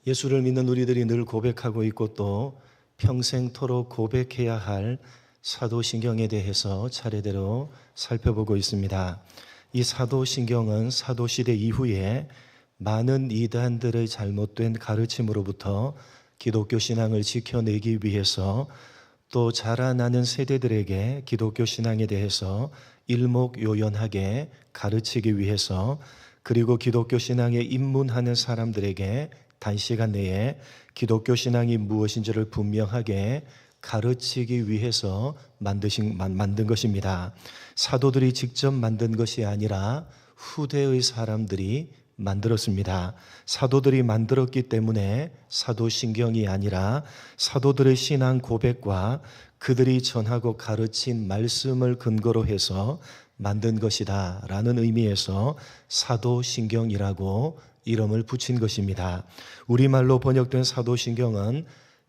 예수를 믿는 우리들이 늘 고백하고 있고 또 평생토록 고백해야 할 사도신경에 대해서 차례대로 살펴보고 있습니다. 이 사도신경은 사도시대 이후에 많은 이단들의 잘못된 가르침으로부터 기독교 신앙을 지켜내기 위해서 또 자라나는 세대들에게 기독교 신앙에 대해서 일목요연하게 가르치기 위해서, 그리고 기독교 신앙에 입문하는 사람들에게 단시간 내에 기독교 신앙이 무엇인지를 분명하게 가르치기 위해서 만든 것입니다. 사도들이 직접 만든 것이 아니라 후대의 사람들이 만들었습니다. 사도들이 만들었기 때문에 사도신경이 아니라 사도들의 신앙 고백과 그들이 전하고 가르친 말씀을 근거로 해서 만든 것이다 라는 의미에서 사도신경이라고 이름을 붙인 것입니다. 우리말로 번역된 사도신경은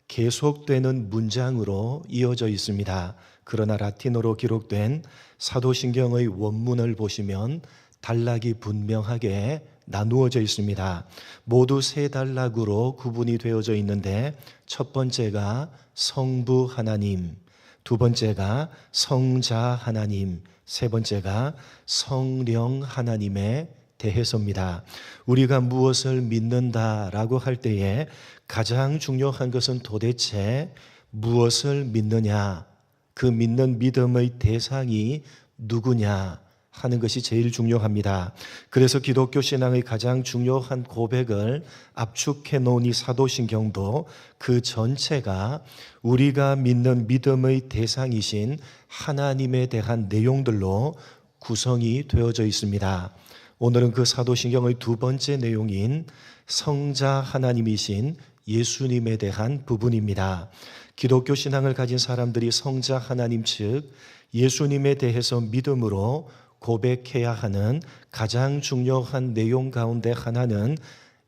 계속되는 문장으로 이어져 있습니다. 그러나 라틴어로 기록된 사도신경의 원문을 보시면 단락이 분명하게 나누어져 있습니다. 모두 세 단락으로 구분이 되어져 있는데, 첫 번째가 성부 하나님, 두 번째가 성자 하나님, 세 번째가 성령 하나님에 대해서입니다. 우리가 무엇을 믿는다라고 할 때에 가장 중요한 것은 도대체 무엇을 믿느냐, 그 믿는 믿음의 대상이 누구냐 하는 것이 제일 중요합니다. 그래서 기독교 신앙의 가장 중요한 고백을 압축해 놓은 이 사도신경도 그 전체가 우리가 믿는 믿음의 대상이신 하나님에 대한 내용들로 구성이 되어져 있습니다. 오늘은 그 사도신경의 두 번째 내용인 성자 하나님이신 예수님에 대한 부분입니다. 기독교 신앙을 가진 사람들이 성자 하나님 즉 예수님에 대해서 믿음으로 고백해야 하는 가장 중요한 내용 가운데 하나는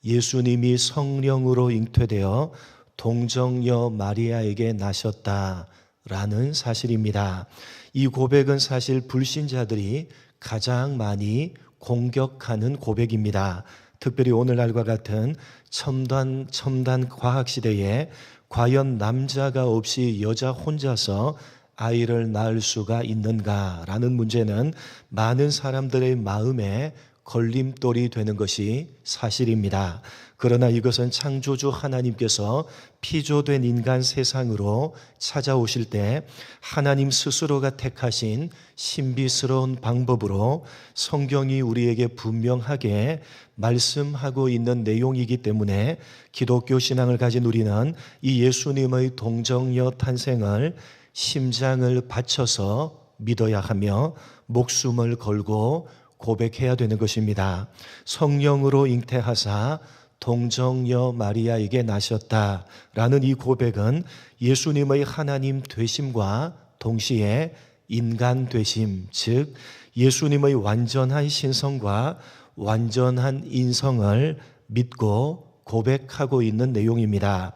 예수님이 성령으로 잉태되어 동정녀 마리아에게 나셨다라는 사실입니다. 이 고백은 사실 불신자들이 가장 많이 공격하는 고백입니다. 특별히 오늘날과 같은 첨단 과학 시대에 과연 남자가 없이 여자 혼자서 아이를 낳을 수가 있는가라는 문제는 많은 사람들의 마음에 걸림돌이 되는 것이 사실입니다. 그러나 이것은 창조주 하나님께서 피조된 인간 세상으로 찾아오실 때 하나님 스스로가 택하신 신비스러운 방법으로 성경이 우리에게 분명하게 말씀하고 있는 내용이기 때문에 기독교 신앙을 가진 우리는 이 예수님의 동정녀 탄생을 심장을 바쳐서 믿어야 하며 목숨을 걸고 고백해야 되는 것입니다. 성령으로 잉태하사 동정녀 마리아에게 나셨다라는 이 고백은 예수님의 하나님 되심과 동시에 인간 되심, 즉 예수님의 완전한 신성과 완전한 인성을 믿고 고백하고 있는 내용입니다.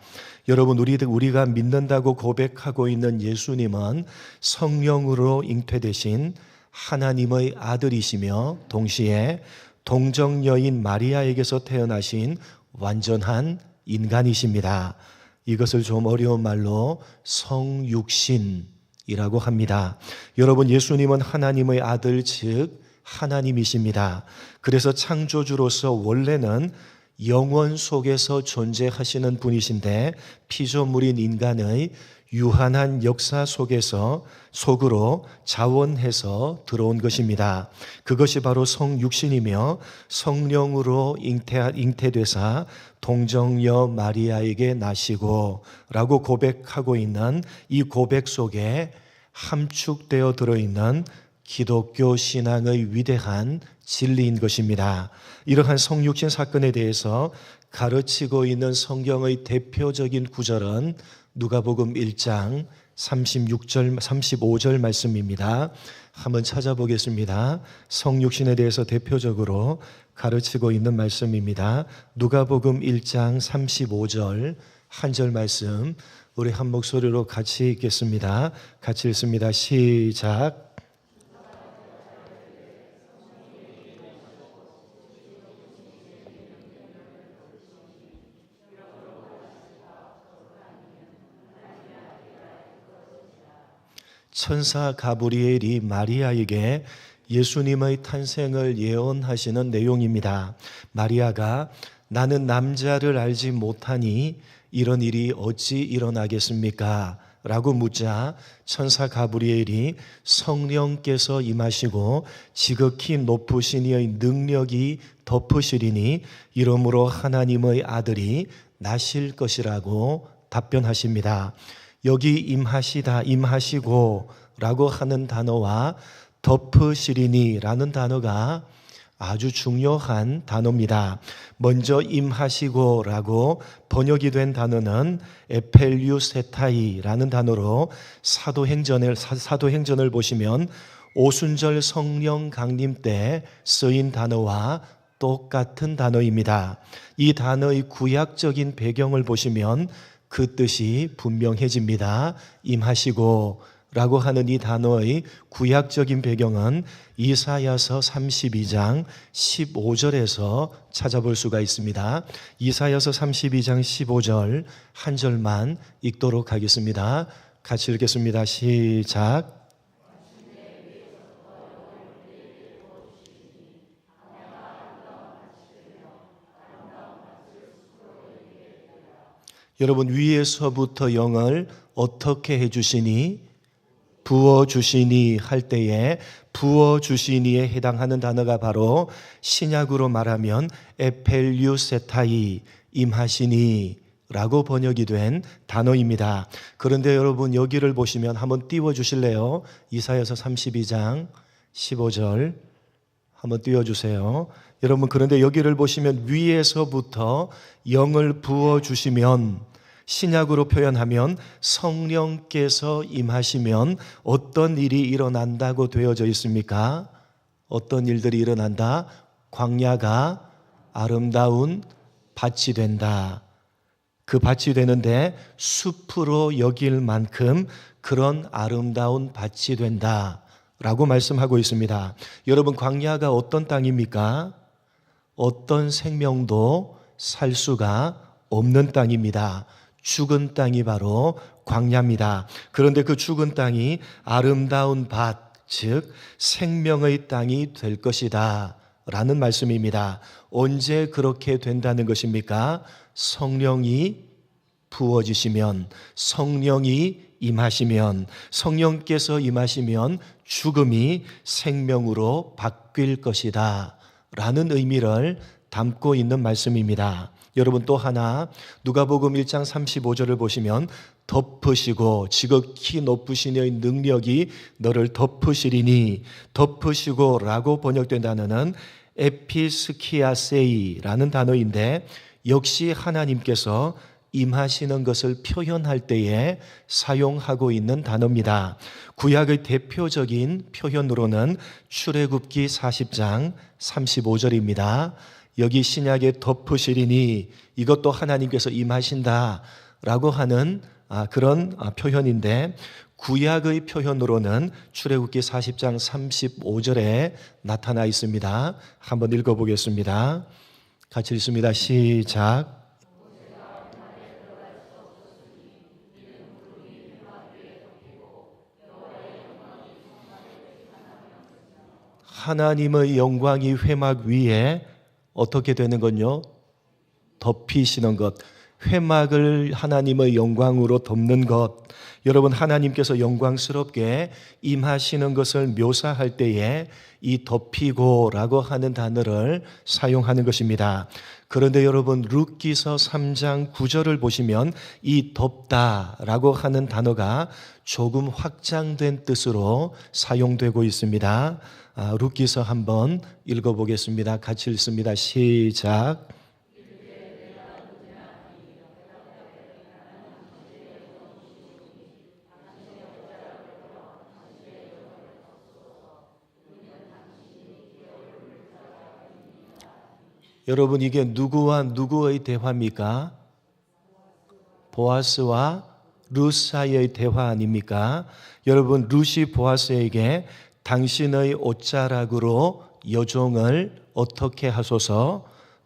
여러분, 우리가 믿는다고 고백하고 있는 예수님은 성령으로 잉태되신 하나님의 아들이시며 동시에 동정녀인 마리아에게서 태어나신 완전한 인간이십니다. 이것을 좀 어려운 말로 성육신이라고 합니다. 여러분, 예수님은 하나님의 아들 즉 하나님이십니다. 그래서 창조주로서 원래는 영원 속에서 존재하시는 분이신데 피조물인 인간의 유한한 역사 속으로 자원해서 들어온 것입니다. 그것이 바로 성육신이며 성령으로 잉태되사 동정녀 마리아에게 나시고 라고 고백하고 있는 이 고백 속에 함축되어 들어있는 기독교 신앙의 위대한 진리인 것입니다. 이러한 성육신 사건에 대해서 가르치고 있는 성경의 대표적인 구절은 누가복음 1장 36절, 35절 말씀입니다. 한번 찾아보겠습니다. 성육신에 대해서 대표적으로 가르치고 있는 말씀입니다. 누가복음 1장 35절 한 절 말씀 우리 한 목소리로 같이 읽겠습니다. 같이 읽습니다. 시작. 천사 가브리엘이 마리아에게 예수님의 탄생을 예언하시는 내용입니다. 마리아가 나는 남자를 알지 못하니 이런 일이 어찌 일어나겠습니까? 라고 묻자 천사 가브리엘이 성령께서 임하시고 지극히 높으신 이의 능력이 덮으시리니 이러므로 하나님의 아들이 나실 것이라고 답변하십니다. 여기 임하시다, 임하시고 라고 하는 단어와 덮으시리니 라는 단어가 아주 중요한 단어입니다. 먼저 임하시고 라고 번역이 된 단어는 에펠류세타이라는 단어로 사도행전을 보시면 오순절 성령 강림 때 쓰인 단어와 똑같은 단어입니다. 이 단어의 구약적인 배경을 보시면 그 뜻이 분명해집니다. 임하시고 라고 하는 이 단어의 구약적인 배경은 이사야서 32장 15절에서 찾아볼 수가 있습니다. 이사야서 32장 15절 한 절만 읽도록 하겠습니다. 같이 읽겠습니다. 시작. 여러분, 위에서부터 영을 어떻게 해주시니? 부어주시니 할 때에 부어주시니에 해당하는 단어가 바로 신약으로 말하면 에펠류세타이, 임하시니 라고 번역이 된 단어입니다. 그런데 여러분, 여기를 보시면 한번 띄워주실래요? 이사야서 32장 15절 한번 띄워주세요. 여러분, 그런데 여기를 보시면 위에서부터 영을 부어주시면, 신약으로 표현하면 성령께서 임하시면 어떤 일이 일어난다고 되어져 있습니까? 어떤 일들이 일어난다? 광야가 아름다운 밭이 된다. 그 밭이 되는데 숲으로 여길 만큼 그런 아름다운 밭이 된다 라고 말씀하고 있습니다. 여러분, 광야가 어떤 땅입니까? 어떤 생명도 살 수가 없는 땅입니다. 죽은 땅이 바로 광야입니다. 그런데 그 죽은 땅이 아름다운 밭, 즉 생명의 땅이 될 것이다 라는 말씀입니다. 언제 그렇게 된다는 것입니까? 성령이 부어지시면, 성령이 임하시면, 성령께서 임하시면 죽음이 생명으로 바뀔 것이다 라는 의미를 담고 있는 말씀입니다. 여러분, 또 하나 누가복음 1장 35절을 보시면 덮으시고 지극히 높으신 이의 능력이 너를 덮으시리니, 덮으시고 라고 번역된 단어는 에피스키아세이라는 단어인데 역시 하나님께서 임하시는 것을 표현할 때에 사용하고 있는 단어입니다. 구약의 대표적인 표현으로는 출애굽기 40장 35절입니다. 여기 신약의 덮으시리니 이것도 하나님께서 임하신다 라고 하는 그런 표현인데, 구약의 표현으로는 출애굽기 40장 35절에 나타나 있습니다. 한번 읽어보겠습니다. 같이 읽습니다. 시작. 하나님의 영광이 회막 위에 어떻게 되는 건요? 덮이시는 것. 회막을 하나님의 영광으로 덮는 것. 여러분, 하나님께서 영광스럽게 임하시는 것을 묘사할 때에 이 덮이고라고 하는 단어를 사용하는 것입니다. 그런데 여러분, 룻기서 3장 9절을 보시면 이 덮다라고 하는 단어가 조금 확장된 뜻으로 사용되고 있습니다. 룻기서 한번 읽어보겠습니다. 같이 읽습니다. 시작. 여러분, 이게 누구와 누구의 대화입니까? 보아스와 룻 사이의 대화 아닙니까? 여러분, 룻이 보아스에게 당신의 옷자락으로 여종을 어떻게 하소서?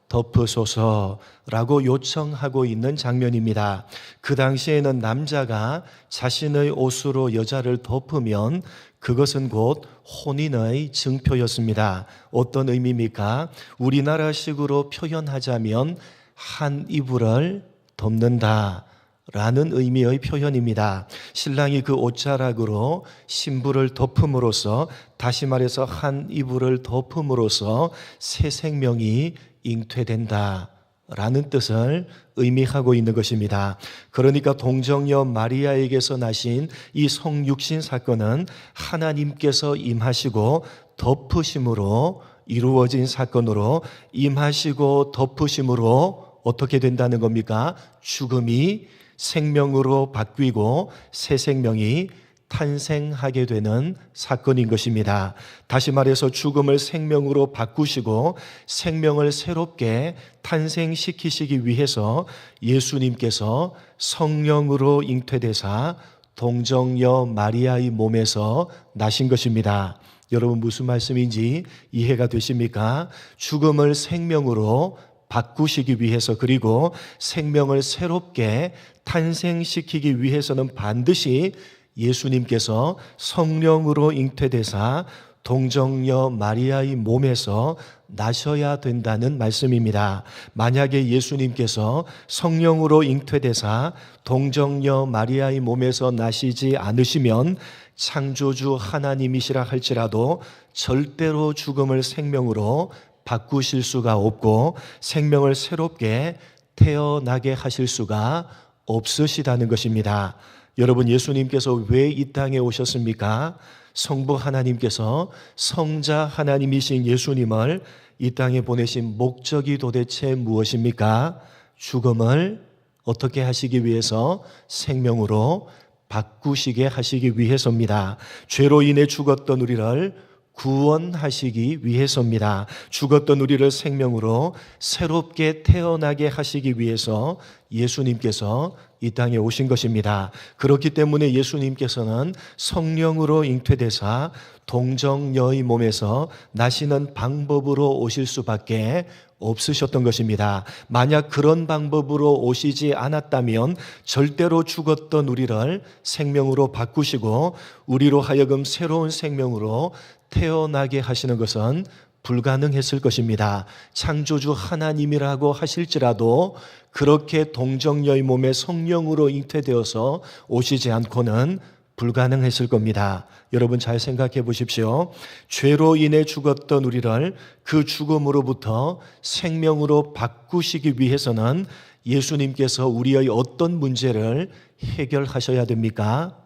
덮으소서라고 요청하고 있는 장면입니다. 그 당시에는 남자가 자신의 옷으로 여자를 덮으면 그것은 곧 혼인의 증표였습니다. 어떤 의미입니까? 우리나라식으로 표현하자면 한 이불을 덮는다 라는 의미의 표현입니다. 신랑이 그 옷자락으로 신부를 덮음으로써, 다시 말해서 한 이불을 덮음으로써 새 생명이 잉태된다 라는 뜻을 의미하고 있는 것입니다. 그러니까 동정녀 마리아에게서 나신 이 성육신 사건은 하나님께서 임하시고 덮으심으로 이루어진 사건으로, 임하시고 덮으심으로 어떻게 된다는 겁니까? 죽음이 생명으로 바뀌고 새 생명이 탄생하게 되는 사건인 것입니다. 다시 말해서 죽음을 생명으로 바꾸시고 생명을 새롭게 탄생시키시기 위해서 예수님께서 성령으로 잉태되사 동정녀 마리아의 몸에서 나신 것입니다. 여러분, 무슨 말씀인지 이해가 되십니까? 죽음을 생명으로 바꾸시기 위해서, 그리고 생명을 새롭게 탄생시키기 위해서는 반드시 예수님께서 성령으로 잉태되사 동정녀 마리아의 몸에서 나셔야 된다는 말씀입니다. 만약에 예수님께서 성령으로 잉태되사 동정녀 마리아의 몸에서 나시지 않으시면 창조주 하나님이시라 할지라도 절대로 죽음을 생명으로 바꾸실 수가 없고 생명을 새롭게 태어나게 하실 수가 없으시다는 것입니다. 여러분, 예수님께서 왜 이 땅에 오셨습니까? 성부 하나님께서 성자 하나님이신 예수님을 이 땅에 보내신 목적이 도대체 무엇입니까? 죽음을 어떻게 하시기 위해서? 생명으로 바꾸시게 하시기 위해서입니다. 죄로 인해 죽었던 우리를 구원하시기 위해서입니다. 죽었던 우리를 생명으로 새롭게 태어나게 하시기 위해서 예수님께서 이 땅에 오신 것입니다. 그렇기 때문에 예수님께서는 성령으로 잉태되사 동정녀의 몸에서 나시는 방법으로 오실 수밖에 없으셨던 것입니다. 만약 그런 방법으로 오시지 않았다면 절대로 죽었던 우리를 생명으로 바꾸시고 우리로 하여금 새로운 생명으로 태어나게 하시는 것은 불가능했을 것입니다. 창조주 하나님이라고 하실지라도 그렇게 동정녀의 몸에 성령으로 잉태되어서 오시지 않고는 불가능했을 겁니다. 여러분, 잘 생각해 보십시오. 죄로 인해 죽었던 우리를 그 죽음으로부터 생명으로 바꾸시기 위해서는 예수님께서 우리의 어떤 문제를 해결하셔야 됩니까?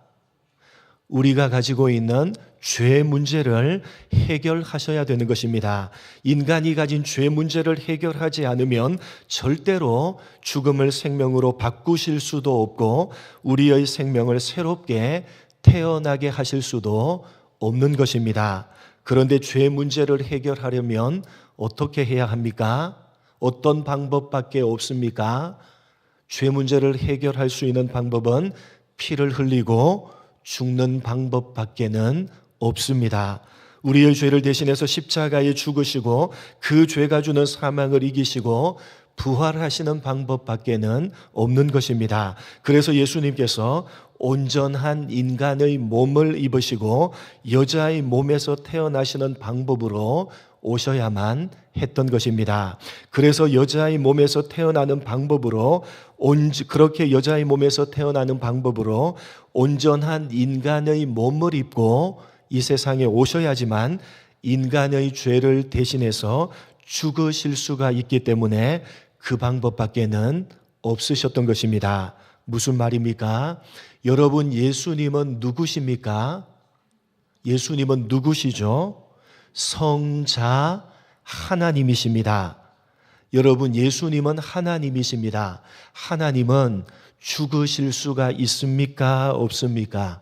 우리가 가지고 있는 죄 문제를 해결하셔야 되는 것입니다. 인간이 가진 죄 문제를 해결하지 않으면 절대로 죽음을 생명으로 바꾸실 수도 없고 우리의 생명을 새롭게 태어나게 하실 수도 없는 것입니다. 그런데 죄 문제를 해결하려면 어떻게 해야 합니까? 어떤 방법밖에 없습니까? 죄 문제를 해결할 수 있는 방법은 피를 흘리고 죽는 방법밖에는 없습니다. 우리의 죄를 대신해서 십자가에 죽으시고 그 죄가 주는 사망을 이기시고 부활하시는 방법밖에는 없는 것입니다. 그래서 예수님께서 온전한 인간의 몸을 입으시고 여자의 몸에서 태어나시는 방법으로 오셔야만 했던 것입니다. 그래서 여자의 몸에서 태어나는 방법으로 그렇게 여자의 몸에서 태어나는 방법으로 온전한 인간의 몸을 입고 이 세상에 오셔야지만 인간의 죄를 대신해서 죽으실 수가 있기 때문에 그 방법밖에는 없으셨던 것입니다. 무슨 말입니까? 여러분, 예수님은 누구십니까? 예수님은 누구시죠? 성자 하나님이십니다. 여러분, 예수님은 하나님이십니다. 하나님은 죽으실 수가 있습니까? 없습니까?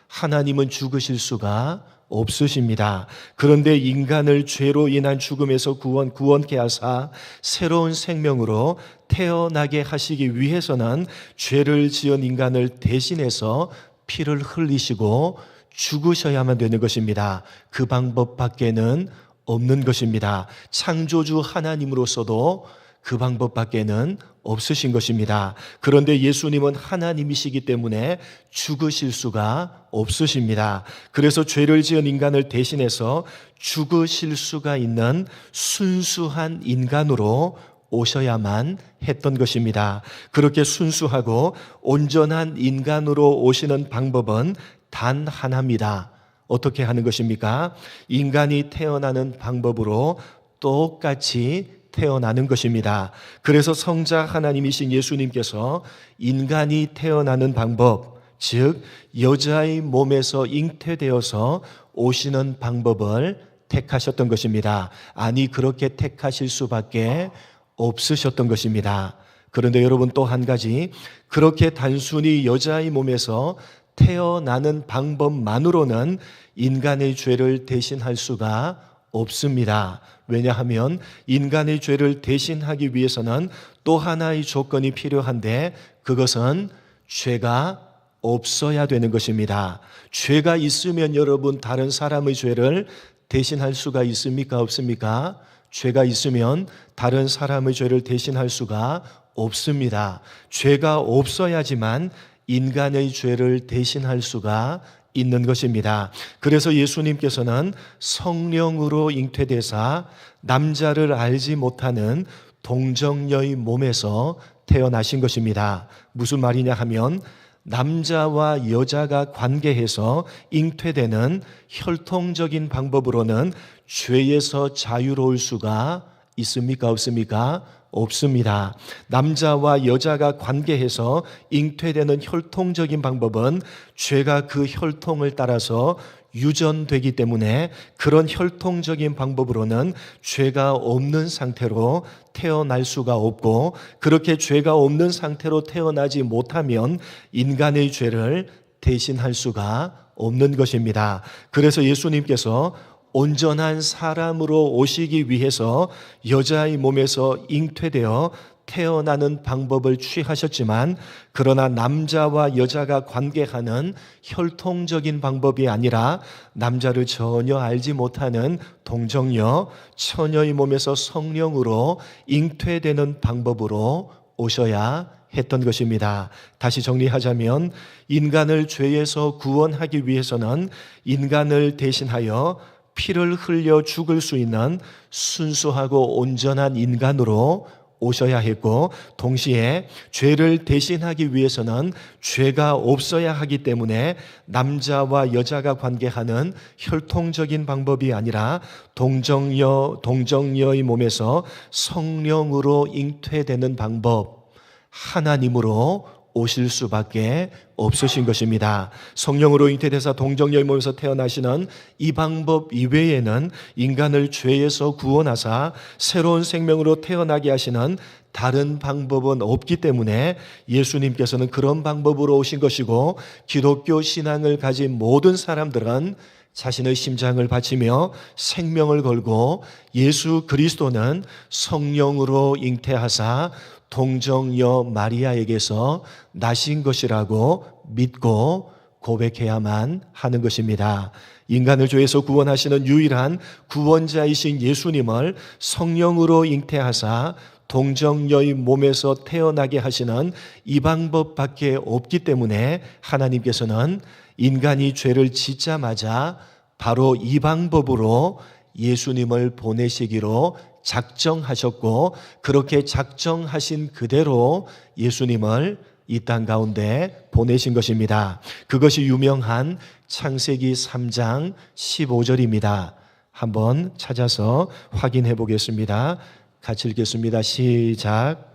하나님은 죽으실 수가 없으십니다. 그런데 인간을 죄로 인한 죽음에서 구원케 하사 새로운 생명으로 태어나게 하시기 위해서는 죄를 지은 인간을 대신해서 피를 흘리시고 죽으셔야만 되는 것입니다. 그 방법밖에는 없는 것입니다. 창조주 하나님으로서도 그 방법밖에는 없으신 것입니다. 그런데 예수님은 하나님이시기 때문에 죽으실 수가 없으십니다. 그래서 죄를 지은 인간을 대신해서 죽으실 수가 있는 순수한 인간으로 오셔야만 했던 것입니다. 그렇게 순수하고 온전한 인간으로 오시는 방법은 단 하나입니다. 어떻게 하는 것입니까? 인간이 태어나는 방법으로 똑같이 태어나는 것입니다. 그래서 성자 하나님이신 예수님께서 인간이 태어나는 방법, 즉 여자의 몸에서 잉태되어서 오시는 방법을 택하셨던 것입니다. 아니, 그렇게 택하실 수밖에 없으셨던 것입니다. 그런데 여러분, 또 한 가지, 그렇게 단순히 여자의 몸에서 태어나는 방법만으로는 인간의 죄를 대신할 수가 없습니다. 왜냐하면 인간의 죄를 대신하기 위해서는 또 하나의 조건이 필요한데, 그것은 죄가 없어야 되는 것입니다. 죄가 있으면 여러분, 다른 사람의 죄를 대신할 수가 있습니까? 없습니까? 죄가 있으면 다른 사람의 죄를 대신할 수가 없습니다. 죄가 없어야지만 인간의 죄를 대신할 수가 있는 것입니다. 그래서 예수님께서는 성령으로 잉태되사 남자를 알지 못하는 동정녀의 몸에서 태어나신 것입니다. 무슨 말이냐 하면, 남자와 여자가 관계해서 잉태되는 혈통적인 방법으로는 죄에서 자유로울 수가 있습니까? 없습니까? 없습니다. 남자와 여자가 관계해서 잉태되는 혈통적인 방법은 죄가 그 혈통을 따라서 유전되기 때문에 그런 혈통적인 방법으로는 죄가 없는 상태로 태어날 수가 없고, 그렇게 죄가 없는 상태로 태어나지 못하면 인간의 죄를 대신할 수가 없는 것입니다. 그래서 예수님께서 온전한 사람으로 오시기 위해서 여자의 몸에서 잉태되어 태어나는 방법을 취하셨지만, 그러나 남자와 여자가 관계하는 혈통적인 방법이 아니라 남자를 전혀 알지 못하는 동정녀, 처녀의 몸에서 성령으로 잉태되는 방법으로 오셔야 했던 것입니다. 다시 정리하자면, 인간을 죄에서 구원하기 위해서는 인간을 대신하여 피를 흘려 죽을 수 있는 순수하고 온전한 인간으로 오셔야 했고, 동시에 죄를 대신하기 위해서는 죄가 없어야 하기 때문에 남자와 여자가 관계하는 혈통적인 방법이 아니라 동정녀의 몸에서 성령으로 잉태되는 방법, 하나님으로 오실 수밖에 없으신 것입니다. 성령으로 잉태되사 동정녀의 몸에서 태어나시는 이 방법 이외에는 인간을 죄에서 구원하사 새로운 생명으로 태어나게 하시는 다른 방법은 없기 때문에 예수님께서는 그런 방법으로 오신 것이고, 기독교 신앙을 가진 모든 사람들은 자신의 심장을 바치며 생명을 걸고 예수 그리스도는 성령으로 잉태하사 동정녀 마리아에게서 나신 것이라고 믿고 고백해야만 하는 것입니다. 인간을 죄에서 구원하시는 유일한 구원자이신 예수님을 성령으로 잉태하사 동정녀의 몸에서 태어나게 하시는 이 방법밖에 없기 때문에 하나님께서는 인간이 죄를 짓자마자 바로 이 방법으로 예수님을 보내시기로 작정하셨고, 그렇게 작정하신 그대로 예수님을 이 땅 가운데 보내신 것입니다. 그것이 유명한 창세기 3장 15절입니다. 한번 찾아서 확인해 보겠습니다. 같이 읽겠습니다. 시작.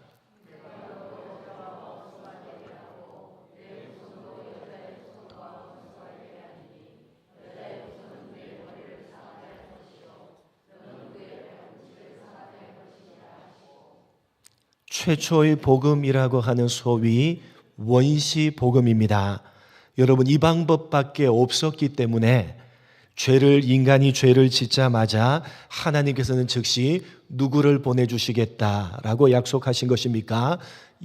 최초의 복음이라고 하는 소위 원시 복음입니다. 여러분, 이 방법밖에 없었기 때문에 인간이 죄를 짓자마자 하나님께서는 즉시 누구를 보내주시겠다라고 약속하신 것입니까?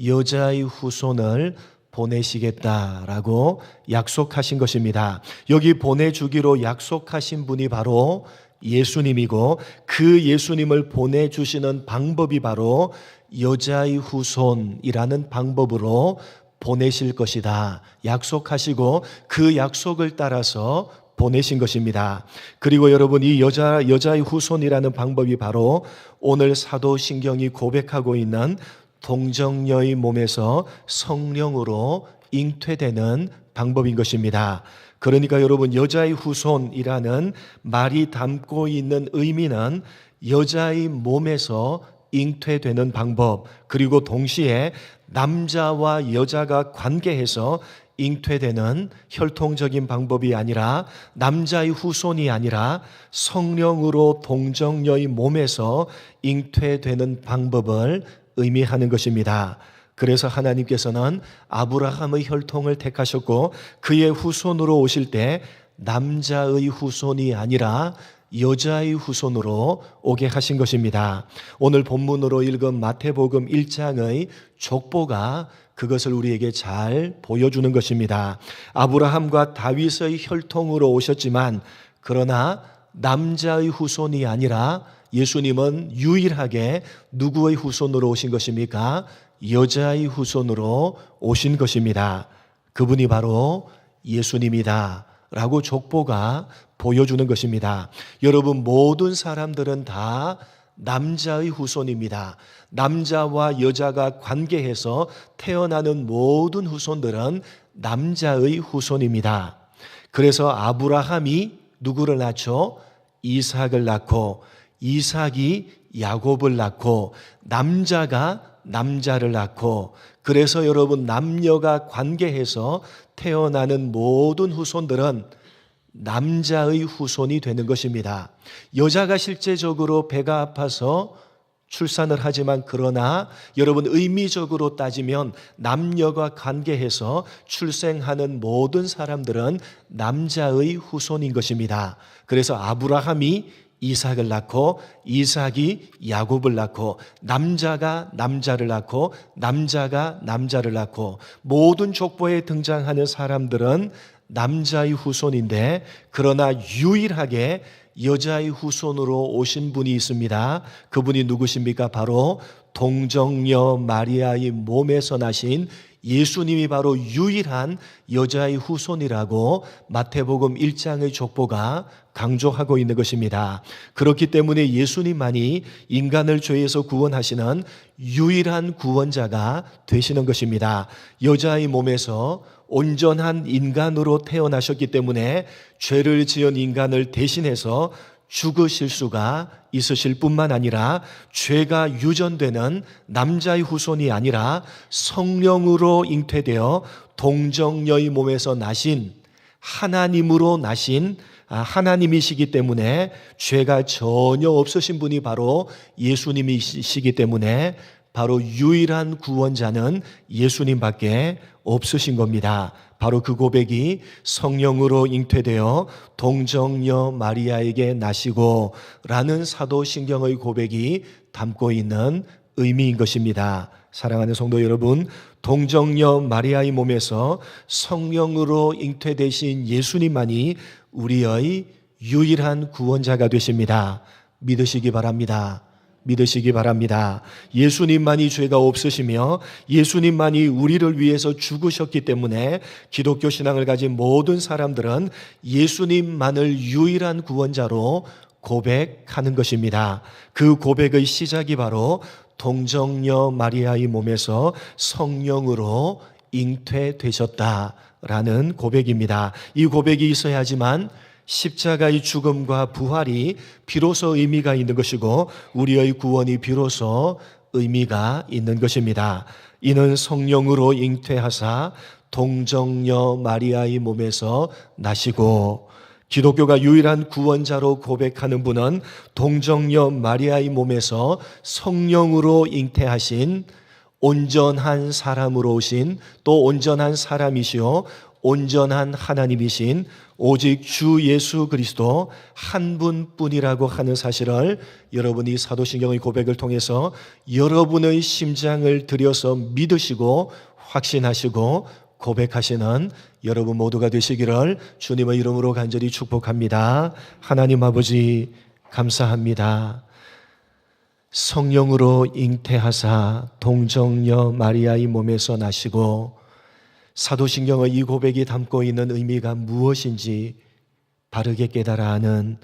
여자의 후손을 보내시겠다라고 약속하신 것입니다. 여기 보내주기로 약속하신 분이 바로 예수님이고 그 예수님을 보내주시는 방법이 바로 여자의 후손이라는 방법으로 보내실 것이다 약속하시고 그 약속을 따라서 보내신 것입니다. 그리고 여러분, 이 여자의 후손이라는 방법이 바로 오늘 사도신경이 고백하고 있는 동정녀의 몸에서 성령으로 잉태되는 방법인 것입니다. 그러니까 여러분, 여자의 후손이라는 말이 담고 있는 의미는 여자의 몸에서 잉태되는 방법, 그리고 동시에 남자와 여자가 관계해서 잉태되는 혈통적인 방법이 아니라, 남자의 후손이 아니라 성령으로 동정녀의 몸에서 잉태되는 방법을 의미하는 것입니다. 그래서 하나님께서는 아브라함의 혈통을 택하셨고 그의 후손으로 오실 때 남자의 후손이 아니라 여자의 후손으로 오게 하신 것입니다. 오늘 본문으로 읽은 마태복음 1장의 족보가 그것을 우리에게 잘 보여주는 것입니다. 아브라함과 다윗의 혈통으로 오셨지만 그러나 남자의 후손이 아니라 예수님은 유일하게 누구의 후손으로 오신 것입니까? 여자의 후손으로 오신 것입니다. 그분이 바로 예수님이다 라고 족보가 보여주는 것입니다. 여러분, 모든 사람들은 다 남자의 후손입니다. 남자와 여자가 관계해서 태어나는 모든 후손들은 남자의 후손입니다. 그래서 아브라함이 누구를 낳죠? 이삭을 낳고, 이삭이 야곱을 낳고, 남자가 남자를 낳고, 그래서 여러분, 남녀가 관계해서 태어나는 모든 후손들은 남자의 후손이 되는 것입니다. 여자가 실제적으로 배가 아파서 출산을 하지만 그러나 여러분, 의미적으로 따지면 남녀가 관계해서 출생하는 모든 사람들은 남자의 후손인 것입니다. 그래서 아브라함이 이삭을 낳고, 이삭이 야곱을 낳고, 남자가 남자를 낳고, 남자가 남자를 낳고, 모든 족보에 등장하는 사람들은 남자의 후손인데 그러나 유일하게 여자의 후손으로 오신 분이 있습니다. 그분이 누구십니까? 바로 동정녀 마리아의 몸에서 나신 예수님이 바로 유일한 여자의 후손이라고 마태복음 1장의 족보가 강조하고 있는 것입니다. 그렇기 때문에 예수님만이 인간을 죄에서 구원하시는 유일한 구원자가 되시는 것입니다. 여자의 몸에서 온전한 인간으로 태어나셨기 때문에 죄를 지은 인간을 대신해서 죽으실 수가 있으실 뿐만 아니라 죄가 유전되는 남자의 후손이 아니라 성령으로 잉태되어 동정녀의 몸에서 나신 하나님으로 나신 하나님이시기 때문에 죄가 전혀 없으신 분이 바로 예수님이시기 때문에 바로 유일한 구원자는 예수님밖에 없으신 겁니다. 바로 그 고백이 성령으로 잉태되어 동정녀 마리아에게 나시고 라는 사도신경의 고백이 담고 있는 의미인 것입니다. 사랑하는 성도 여러분, 동정녀 마리아의 몸에서 성령으로 잉태되신 예수님만이 우리의 유일한 구원자가 되십니다. 믿으시기 바랍니다. 믿으시기 바랍니다. 예수님만이 죄가 없으시며 예수님만이 우리를 위해서 죽으셨기 때문에 기독교 신앙을 가진 모든 사람들은 예수님만을 유일한 구원자로 고백하는 것입니다. 그 고백의 시작이 바로 동정녀 마리아의 몸에서 성령으로 잉태되셨다라는 고백입니다. 이 고백이 있어야지만 십자가의 죽음과 부활이 비로소 의미가 있는 것이고 우리의 구원이 비로소 의미가 있는 것입니다. 이는 성령으로 잉태하사 동정녀 마리아의 몸에서 나시고, 기독교가 유일한 구원자로 고백하는 분은 동정녀 마리아의 몸에서 성령으로 잉태하신 온전한 사람으로 오신, 또 온전한 사람이시요 온전한 하나님이신 오직 주 예수 그리스도 한 분뿐이라고 하는 사실을 여러분이 사도신경의 고백을 통해서 여러분의 심장을 들여서 믿으시고 확신하시고 고백하시는 여러분 모두가 되시기를 주님의 이름으로 간절히 축복합니다. 하나님 아버지, 감사합니다. 성령으로 잉태하사 동정녀 마리아의 몸에서 나시고 사도신경의 이 고백이 담고 있는 의미가 무엇인지 바르게 깨달아 아는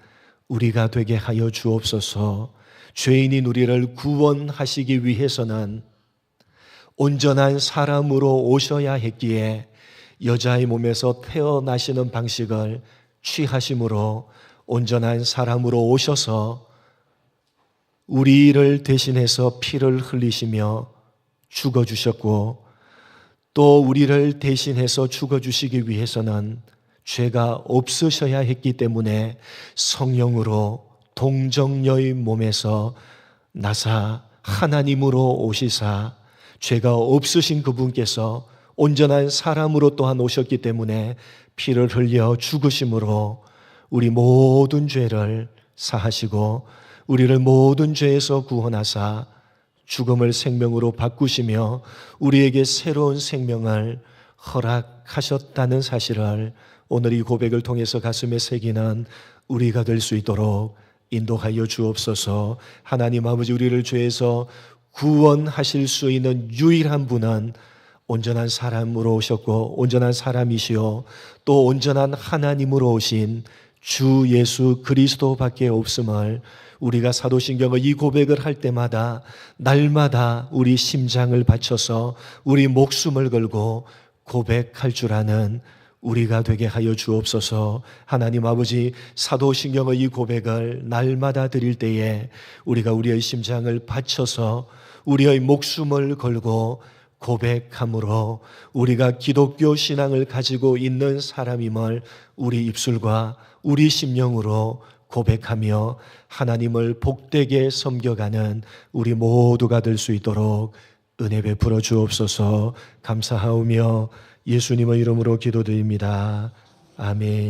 우리가 되게 하여 주옵소서. 죄인인 우리를 구원하시기 위해서는 온전한 사람으로 오셔야 했기에 여자의 몸에서 태어나시는 방식을 취하심으로 온전한 사람으로 오셔서 우리를 대신해서 피를 흘리시며 죽어주셨고, 또 우리를 대신해서 죽어주시기 위해서는 죄가 없으셔야 했기 때문에 성령으로 동정녀의 몸에서 나사 하나님으로 오시사 죄가 없으신 그분께서 온전한 사람으로 또한 오셨기 때문에 피를 흘려 죽으심으로 우리 모든 죄를 사하시고 우리를 모든 죄에서 구원하사 죽음을 생명으로 바꾸시며 우리에게 새로운 생명을 허락하셨다는 사실을 오늘 이 고백을 통해서 가슴에 새기는 우리가 될 수 있도록 인도하여 주옵소서. 하나님 아버지, 우리를 죄에서 구원하실 수 있는 유일한 분은 온전한 사람으로 오셨고 온전한 사람이시요 또 온전한 하나님으로 오신 주 예수 그리스도밖에 없음을 우리가 사도신경의 이 고백을 할 때마다 날마다 우리 심장을 바쳐서 우리 목숨을 걸고 고백할 줄 아는 우리가 되게 하여 주옵소서. 하나님 아버지, 사도신경의 이 고백을 날마다 드릴 때에 우리가 우리의 심장을 바쳐서 우리의 목숨을 걸고 고백함으로 우리가 기독교 신앙을 가지고 있는 사람임을 우리 입술과 우리 심령으로 고백하며 하나님을 복되게 섬겨가는 우리 모두가 될 수 있도록 은혜 베풀어 주옵소서. 감사하오며 예수님의 이름으로 기도드립니다. 아멘.